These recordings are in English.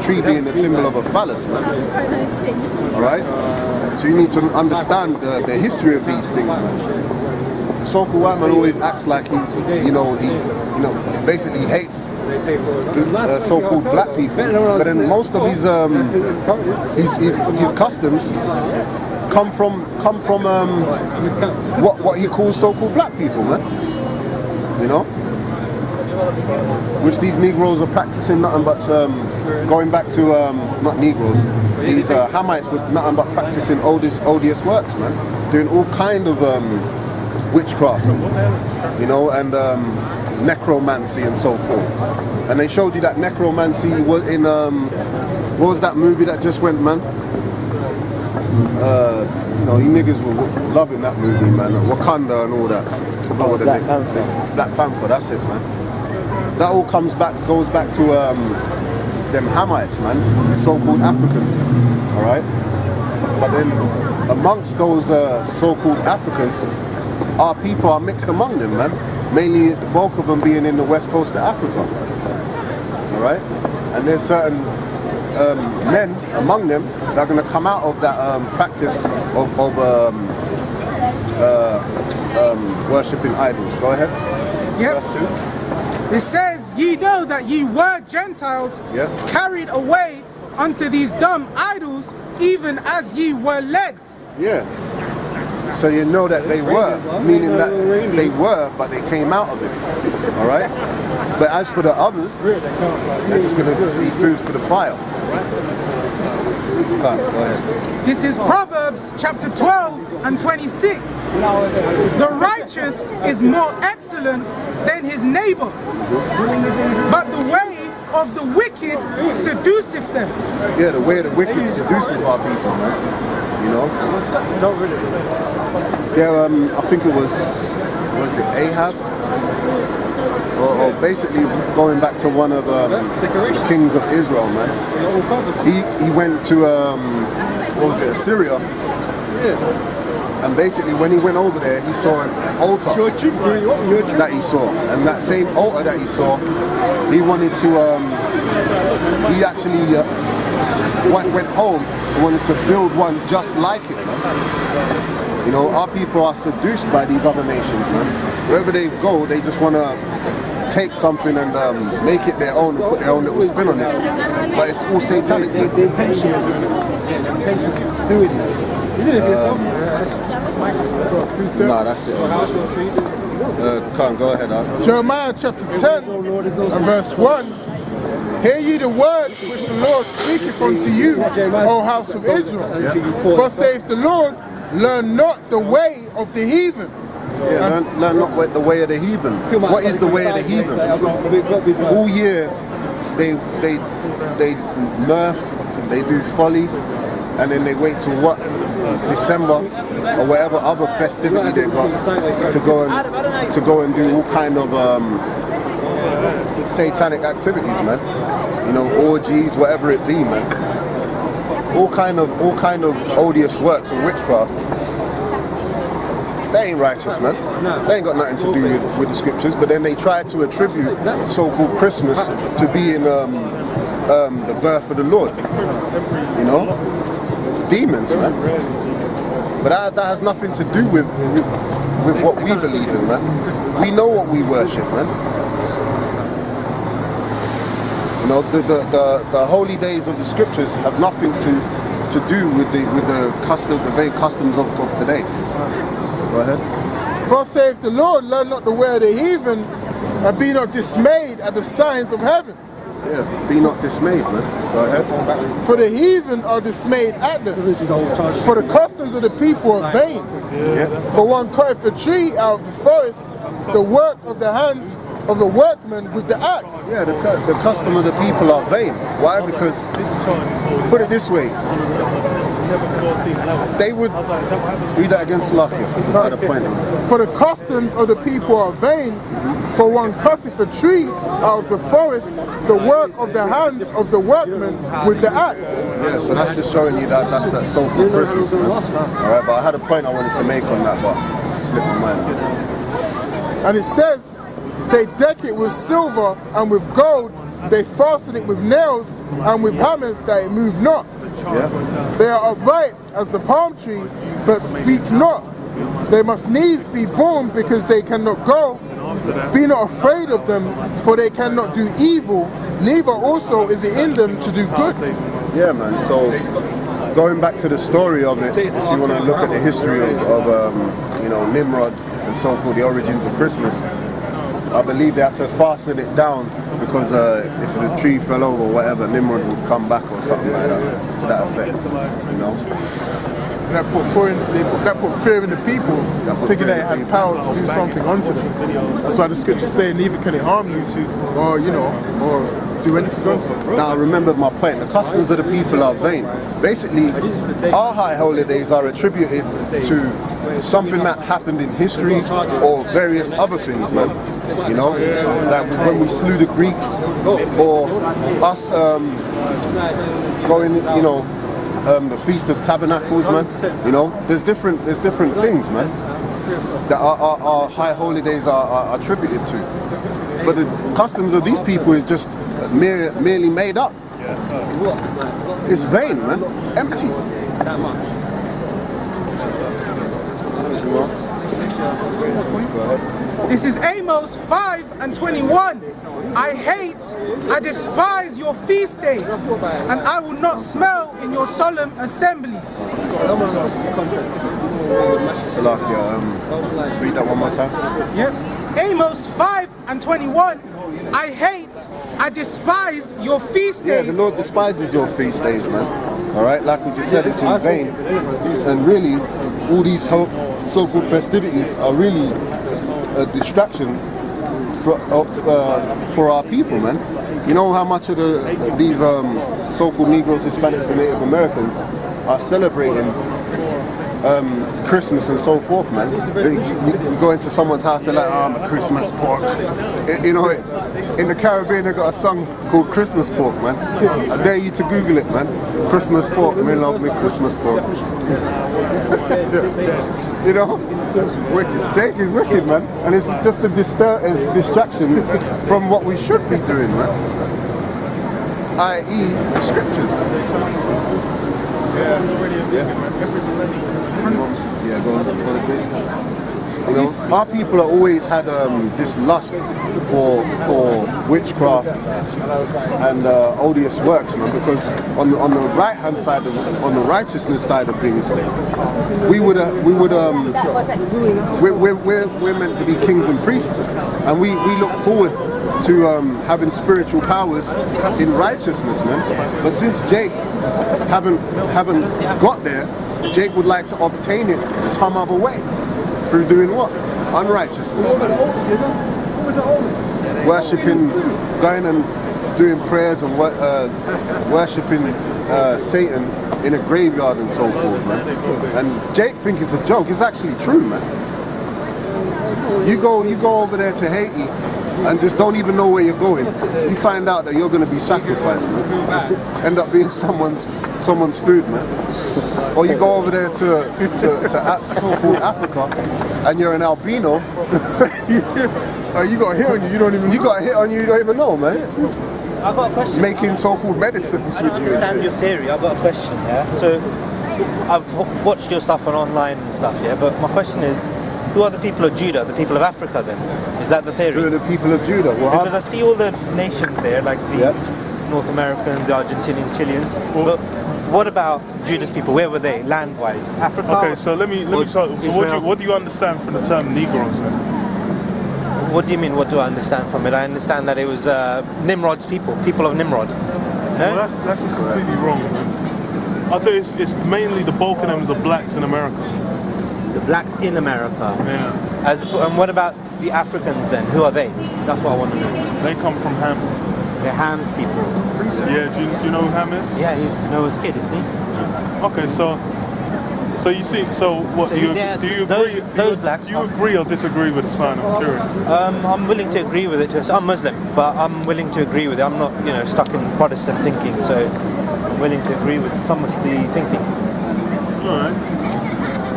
tree being a symbol of a phallus, man. Alright? So you need to understand the history of these things, man. The so-called white man always acts like he basically hates the so-called black people. But then most of his customs come from what he calls so-called black people, man. You know? Which these Negroes are practicing nothing but going back to not Negroes. These Hamites were nothing but practicing odious works, man. Doing all kind of witchcraft, you know, and necromancy and so forth. And they showed you that necromancy was in what was that movie that just went, man? You know, you niggas were loving that movie, man. Wakanda and all that. Black Panther. Black Panther, that's it, man. That all goes back to them Hamites, man, so-called Africans, all right? But then amongst those so-called Africans, our people are mixed among them, man. Mainly the bulk of them being in the west coast of Africa, all right? And there's certain men among them that are going to come out of that practice of worshipping idols. Go ahead. Yep. Verse 2. It says, ye know that ye were Gentiles, carried away unto these dumb idols, even as ye were led. Yeah. So you know that they were, meaning that they were, but they came out of it. All right? But as for the others, they're just going to be food for the fire. Go ahead. This is Proverbs chapter 12 and 26. The righteous is more excellent than his neighbor, but the way of the wicked seduceth them. Yeah, the way of the wicked seduceth our people, man. You know? Yeah, I think it was it Ahab? Or basically going back to one of the kings of Israel, man. He went to, what was it, Assyria? And basically when he went over there, he saw an altar that he saw. And that same altar that he saw, he wanted to, he actually went home and wanted to build one just like it, man. You know, our people are seduced by these other nations, man. Wherever they go, they just want to take something and make it their own and put their own little spin on it. But it's all satanic. The intention is doing it. Even if yourself. Nah, that's it. Can't go ahead, Jeremiah chapter 10 and verse 1. Hear ye the word which the Lord speaketh unto you, O house of Israel. For saith the Lord, learn not the way of the heathen. Yeah, learn not the way of the heathen. What is the way of the heathen? All year they mirth, they do folly, and then they wait till what? December or whatever other festivity they got to go and do all kind of satanic activities, man. You know, orgies, whatever it be, man. All kind of odious works and witchcraft. They ain't righteous, man. They ain't got nothing to do with the scriptures. But then they try to attribute so-called Christmas to being the birth of the Lord. You know, demons, man. But that has nothing to do with what we believe in, man. We know what we worship, man. You know, the holy days of the scriptures have nothing to do with the very customs of today. Go ahead. For saith the Lord, learn not the way of the heathen, and be not dismayed at the signs of heaven. Yeah, be not dismayed, man. Go ahead. For the heathen are dismayed at them. For the customs of the people are vain. Yeah. For one cutteth a tree out of the forest, the work of the hands of the workman with the axe. Yeah, the custom of the people are vain. Why? Because, put it this way, they would read that against Lakia. For the customs of the people are vain, for one cutteth a tree out of the forest, the work of the hands of the workman with the axe. Yeah, so that's just showing you that that's that so-called Christmas, man. Alright, but I had a point I wanted to make on that, but it slipped my mind. And it says, they deck it with silver and with gold they fasten it with nails and with hammers that it move not. Yeah. They are upright as the palm tree, but speak not. They must needs be born because they cannot go. Be not afraid of them, for they cannot do evil, neither also is it in them to do good. Yeah, man. So going back to the story of it, if you want to look at the history of you know, Nimrod and so-called the origins of Christmas, I believe they had to fasten it down because if the tree fell over or whatever, Nimrod would come back or something like that, to that effect, you know. That put fear in the people, thinking they had power to do something unto them. That's why the scriptures say, neither can it harm you, or you know, or do anything unto them. Now I remembered my point. The customs of the people are vain. Basically, our high holidays are attributed to something that happened in history or various other things, man. You know, like when we slew the Greeks, or us going, you know, the Feast of Tabernacles, man. You know, there's different things, man, that our high holidays are attributed to. But the customs of these people is just merely made up. It's vain, man. Empty. This is Amos 5:21. I despise your feast days, and I will not smell in your solemn assemblies. Salakia, read that one more time. Yep. Amos 5:21. I despise your feast Yeah, days. the Lord despises your feast days, man. All right, like we just said, it's in vain. And really, all these so-called festivities are really a distraction for our people, man. You know how much of these so-called Negroes, Hispanics, and Native Americans are celebrating Christmas and so forth, man. You go into someone's house, they're like, oh, I'm a Christmas pork. You know, in the Caribbean, they got a song called Christmas Pork, man. I dare you to Google it, man. Christmas pork, me love me Christmas pork. You know, that's wicked. Jake is wicked, man, and it's just a distraction from what we should be doing, man. I.e., the scriptures. Yeah, go on, please. You know, our people have always had this lust for witchcraft and odious works, man, because on the right hand side on the righteousness side of things, we're meant to be kings and priests, and we look forward to having spiritual powers in righteousness, man. But since Jake haven't got there, Jake would like to obtain it some other way. Through doing what? Unrighteousness. Worshipping, going and doing prayers and worshipping Satan in a graveyard and so forth, man. And Jake thinks it's a joke. It's actually true, man. You go over there to Haiti and just don't even know where you're going. You find out that you're going to be sacrificed, man. End up being someone's food, man. Or you go over there to so-called Africa, and you're an albino. You got a hit on you, you don't even know. You got a hit on you, you don't even know, man. I've got a question. Making so-called medicines I with don't you. understand your theory. I've got a question, yeah? So, I've watched your stuff on online and stuff, yeah? But my question is, who are the people of Judah, the people of Africa then? Is that the theory? Who are the people of Judah? Well, Because I see all the nations there, like the North Americans, the Argentinians, Chileans. But what about Judah's people? Where were they, land-wise? Africa? Okay, so let me start. So what do you understand from the term Negroes then? What do you mean, what do I understand from it? I understand that it was Nimrod's people of Nimrod. Well, that's just completely wrong, man. I'll tell you, it's mainly the bulk of them are blacks in America. The blacks in America. Yeah. And what about the Africans then? Who are they? That's what I want to know. They come from Ham. They're Ham's people. Yeah, do you know who Ham is? Yeah, he's Noah's kid, isn't he? Okay, so you see, so what So do you they're- agree? those blacks Do you are- agree or disagree with the sign? I'm curious. I'm willing to agree with it. I'm Muslim, but I'm willing to agree with it. I'm not, stuck in Protestant thinking, so I'm willing to agree with some of the thinking. All right.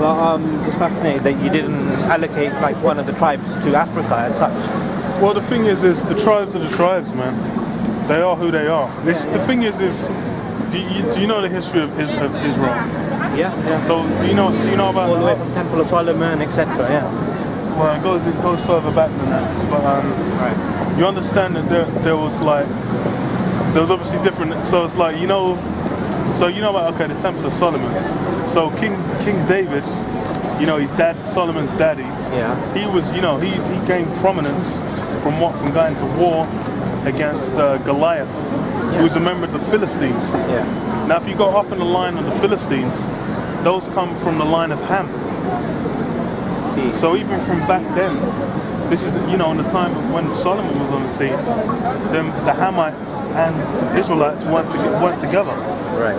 But I'm just fascinated that you didn't allocate like one of the tribes to Africa as such. Well, the thing is the tribes are the tribes, man. They are who they are. The thing is do you know the history of Israel? Yeah, yeah. So do you know about All the way from Temple of Solomon, etc. Yeah. Well, it goes further back than that. But Right. you understand that there was obviously different. So it's like about the Temple of Solomon. So King David, his dad, Solomon's daddy. Yeah. He was he gained prominence from going to war against Goliath, who was a member of the Philistines. Yeah. Now, if you go up in the line of the Philistines, those come from the line of Ham. See. So even from back then, this is in the time of when Solomon was on the scene, then the Hamites and the Israelites went together. Right.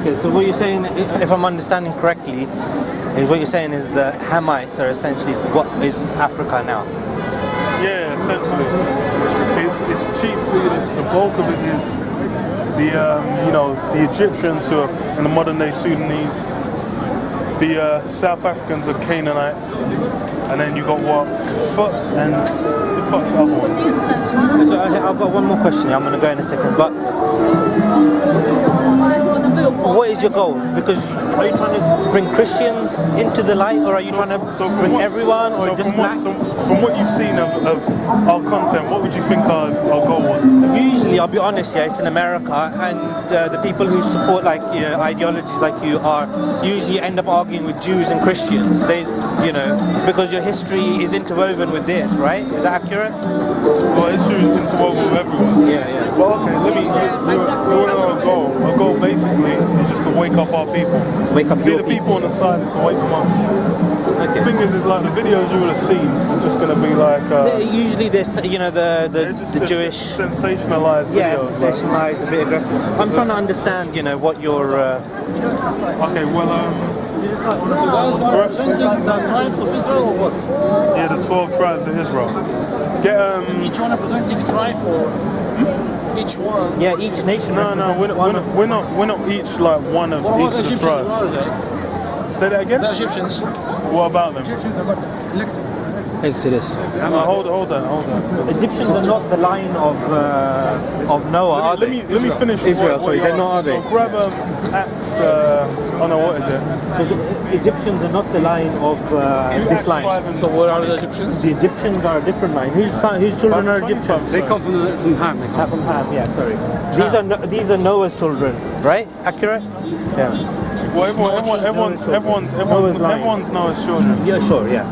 Okay, so what you're saying, if I'm understanding correctly, is what you're saying is the Hamites are essentially what is Africa now. Yeah, essentially, it's chiefly the bulk of it is the Egyptians who are in the modern day Sudanese. The South Africans are Canaanites, and then you got and the fuck's the other one? So I've got one more question. I'm going to go in a second, but what is your goal? Because are you trying to bring Christians into the light, or are you trying to bring everyone, or just blacks? From what you've seen of our content, what would you think our goal was? Usually, I'll be honest, yeah, it's in America, and the people who support ideologies like you are usually end up arguing with Jews and Christians. They, because your history is interwoven with this, right? Is that accurate? Well, history is interwoven with everyone. Yeah, yeah. Well, okay, let me. Our goal. Our goal basically is just to wake up our people. Wake up See your the people on the side is to wake them up. Okay. The thing is like the videos you would have seen are just going to be like. Usually, this, the Jewish sensationalized videos. Yeah, sensationalized, a bit aggressive. I'm trying to understand, what your. Okay, well. So guys are representing the tribes of Israel or what? Yeah, the 12 tribes of Israel. Each one representing a tribe or each one? Yeah, each nation. No, we're not each like one of each of the tribes. Say that again? The Egyptians. What about them? Egyptians have got Alexa. Exodus. Hold on. Egyptians are not the line of Noah, are Let they? me finish. Israel, sorry, they're not, are they? So grab Acts. What is it? So the Egyptians are not the line of this line. So what are the Egyptians? The Egyptians are a different line. Whose children are Egyptians? They come from Ham. From Ham, yeah, sorry. These are Noah's children, right? Accurate? Yeah. Well, everyone's Noah's children. Yeah, sure, yeah.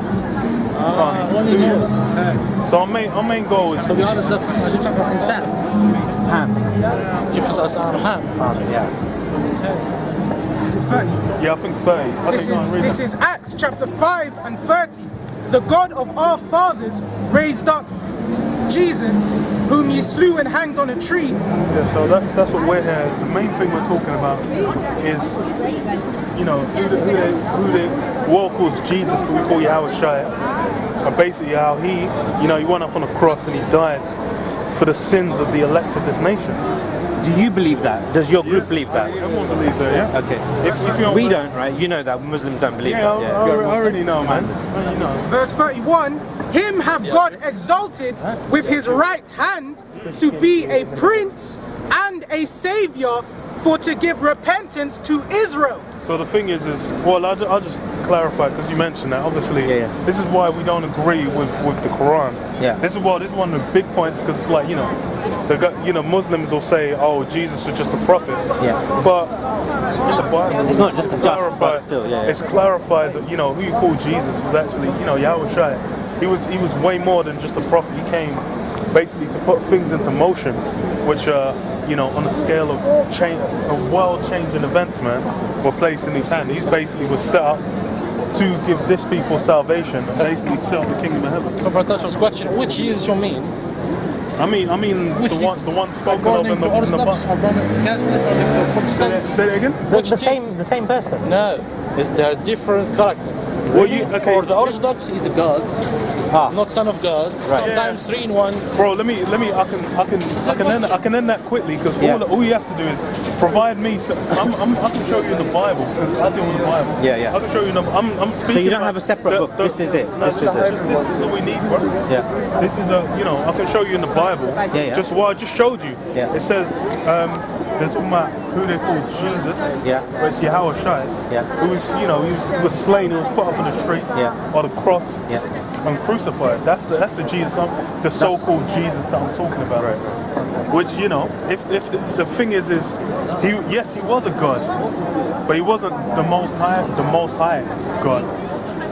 So our main goal is. To be honest, Egyptians are from Sam. Ham. Egyptians are Ham. Yeah. Is it 30? Yeah, I think 30. This is Acts chapter 5 and 30. The God of our fathers raised up Jesus, whom ye slew and hanged on a tree. Yeah, so that's what we're here. The main thing we're talking about is, who the world calls Jesus, but we call Yahweh Shai. And basically how he went up on a cross and he died for the sins of the elect of this nation. Do you believe that? Does your group believe that? Everyone believes that, yeah. Okay. We don't, right? You know that Muslims don't believe that. I already know, man. You know. Verse 31, him have God exalted with his right hand to be a prince and a savior, for to give repentance to Israel. So the thing is I'll just clarify, because you mentioned that, obviously, this is why we don't agree with the Quran. Yeah. This is one of the big points, because it's like, Muslims will say, oh, Jesus was just a prophet. Yeah. But in the Bible, it's not just a just, but still, it clarifies that, who you call Jesus was actually, Yahweh Shai. He was way more than just a prophet. He came basically to put things into motion, which on a scale of world-changing events, man, were placed in his hand. He's basically was set up to give this people salvation and basically set up the kingdom of heaven. So for Tasha's question, which Jesus you mean? I mean the one spoken of in the Bible. Say it again? The same person. No, they are different characters. Well, you okay? For the Orthodox, he's a God, not son of God. Right. Sometimes 3 in 1. Bro, let me. I can end that quickly because all you have to do is provide me. I can show you in the Bible because I deal with the Bible. Yeah. I can show you. I'm speaking. So you don't about have a separate book. This is it. No, This is it. This is all we need, bro. Yeah. This is I can show you in the Bible. Yeah. Just what I just showed you. Yeah. It says they're talking about who they call Jesus. Yeah. But it's Yahweh Shai. Yeah. Who was he was slain. He was put up on the street. Yeah. On the cross. Yeah. And crucified. That's the Jesus, the so-called Jesus that I'm talking about. Right. Which if the thing is he was a god, but he wasn't the most high God,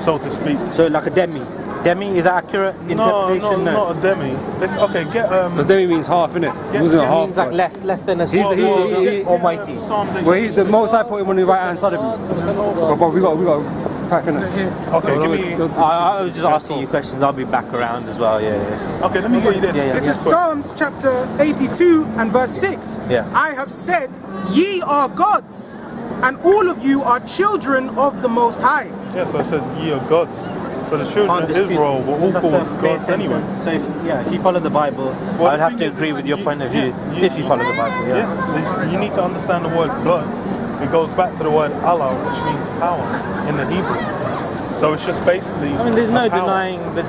so to speak. So like a demi. Demi, is that accurate interpretation? No, not a demi. Let's get Because demi means half, innit? He wasn't a half. Means like less than a He- almighty. Well, the Most High put him on the right hand side of him. But we got crack in it. Okay, give me. I was just asking you questions. I'll be back around as well. Yeah. Okay, let me get you this. Yeah. This is Psalms chapter 82 and verse 6. Yeah. I have said, ye are gods, and all of you are children of the Most High. Yes, I said ye are gods. So the children Can't of dispute. Israel were all That's called a fair gods anyway. sentence. So if you follow the Bible, Well, I'd the have thing to is, agree with your point of view. yeah, If you follow the Bible, You need to understand the word God. It goes back to the word Allah, which means power in the Hebrew. So it's just basically. I mean, there's no power. denying that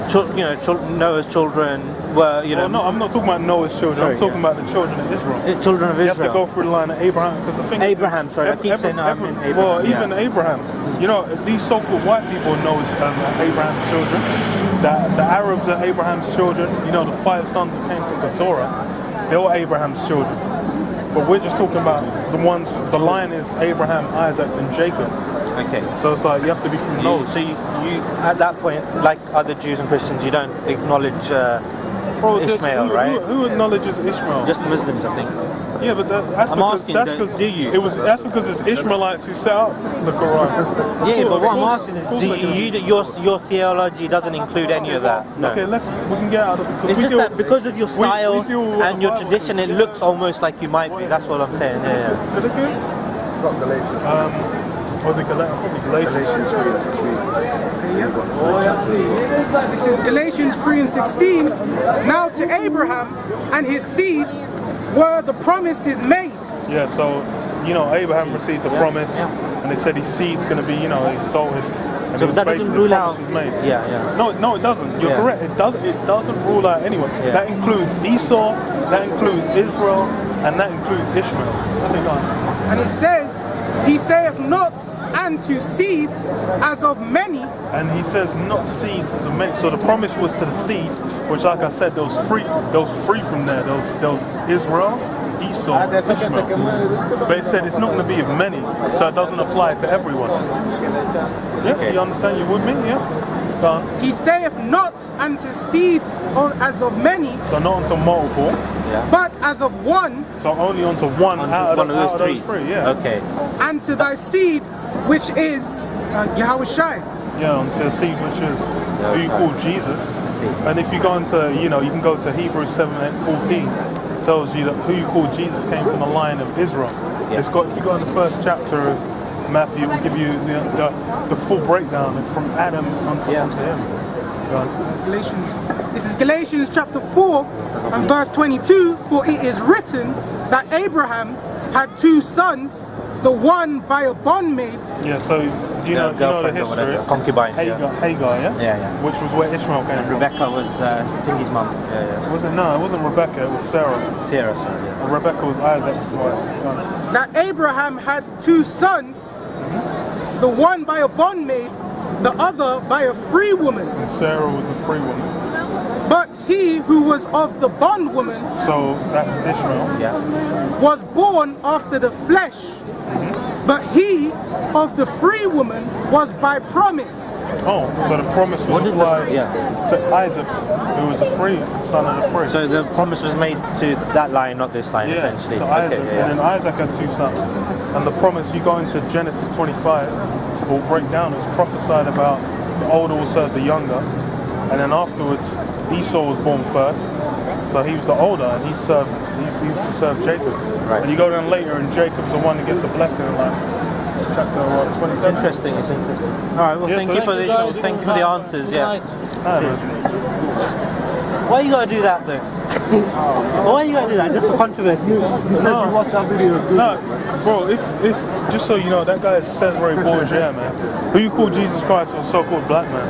Noah's children were, Well, no, I'm not talking about Noah's children. Sorry, I'm talking about the children of Israel. the children of You have to Israel. go through the line of Abraham because the thing. Abraham, sorry, I keep saying I mean Abraham. Well, yeah. even Abraham. These so-called white people know Abraham's children. The Arabs are Abraham's children. The 5 sons that came from Keturah, they were Abraham's children. But we're just talking about the ones. The line is Abraham, Isaac, and Jacob. Okay. So it's like you have to be from those. So you at that point, like other Jews and Christians, you don't acknowledge Ishmael, right? Who acknowledges Ishmael? Just Muslims, I think. Yeah, but that's I'm because asking, that's do because you? that's because it's Ishmaelites who set up the Quran. Yeah, but what I'm Of asking is, course your theology doesn't include any of that. No. Okay, we can get out of it. It's just that because of your style deal with what and the your Bible tradition, it looks almost like you might be. That's what I'm saying. Yeah. Philippians? Got Galatians. Was it Galatians? Galatians 3 and 16. This is Galatians 3 and 16. Now to Abraham and his seed were the promises made. Yeah, so Abraham received the promise, and they said his seed's going to be exalted. And So it was that basically doesn't rule the out. promises made. Yeah. No, it doesn't. You're Yeah. correct. It doesn't rule out anyone. Yeah. That includes Esau, that includes Israel, and that includes Ishmael. Okay, go on. And it says, he saith not unto seeds as of many, And he says not seeds as a mate. So the promise was to the seed, which, like I said, there was three from there. There was Israel, Esau, and Ishmael. But it said it's not going to be of many, so it doesn't apply to everyone. Yeah, Okay. you understand? You with me? Yeah. Go on. he saith not unto seeds as of many, So not until multiple. but as of one, So only onto one out of those three. Yeah. Okay. and to thy seed, which is Yahweh Shai. Yeah, onto the seed, which is who you call Jesus. see. And if you go into, you can go to Hebrews 7:14. It tells you that who you call Jesus came from the line of Israel. Yeah. If you go in the first chapter of Matthew, it will give you the full breakdown from Adam unto him. Go on. This is Galatians chapter 4 and verse 22. For it is written that Abraham had 2 sons, the one by a bondmaid. Yeah, so do you know the girlfriend or history? whatever, concubine. Hagar, yeah? Yeah. Which was where Ishmael came from. Rebecca was Thingy's mum. Yeah. Was it? No, it wasn't Rebecca, it was Sarah. Sarah, sorry. Yeah. And Rebecca was Isaac's wife. Go on. That Abraham had 2 sons, the one by a bondmaid, the other by a free woman. And Sarah was a free woman. But he who was of the bondwoman So that's Ishmael. Yeah. was born after the flesh, but he of the free woman was by promise. Oh, so the promise was applied yeah. to Isaac, who was a free son of the free. So the promise was made to that line, not this line, Yeah, essentially. to Isaac. Okay, yeah. And then Isaac had 2 sons. And the promise, you go into Genesis 25, will break down, it's prophesied about the older will serve the younger. And then afterwards, Esau was born first. So he was the older, and he used to serve Jacob. Right. And you go down later, and Jacob's the one that gets a blessing in life. chapter 27. Interesting. It's interesting. All right. Well, Yeah, thank so you for this the is- thank you for the answers. Yeah. Alright, man. Why you gotta do that though? Why you gotta do that? Just for controversy? You said you watch our videos. No, bro, if just so you know, that guy says very Borgia, man. Who you call Jesus Christ was a so-called black man.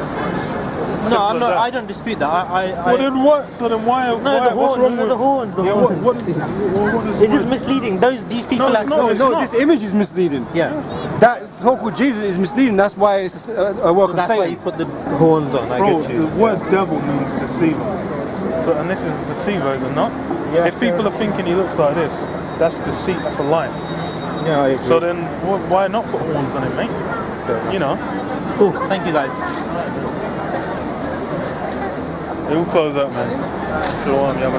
No, I'm as not. that. I don't dispute that. Well, then what? So then why? No, why, the what's horns. wrong No, with the horns. The yeah, horns. what is It's just misleading. These people. No, that it's not, it's No, not. this image is misleading. Yeah. That so-called Jesus is misleading. That's why it's a work of That's why you Satan. put the horns on. I Bro, get you. the word devil means deceiver. So, and this is deceiver, is it not? Yeah, if people are thinking he looks like this, that's deceit. That's a lie. Yeah, I agree. So then, why not put horns on it, mate? You know. Cool. Thank you, guys. It will close up, man. Shalom, yeah,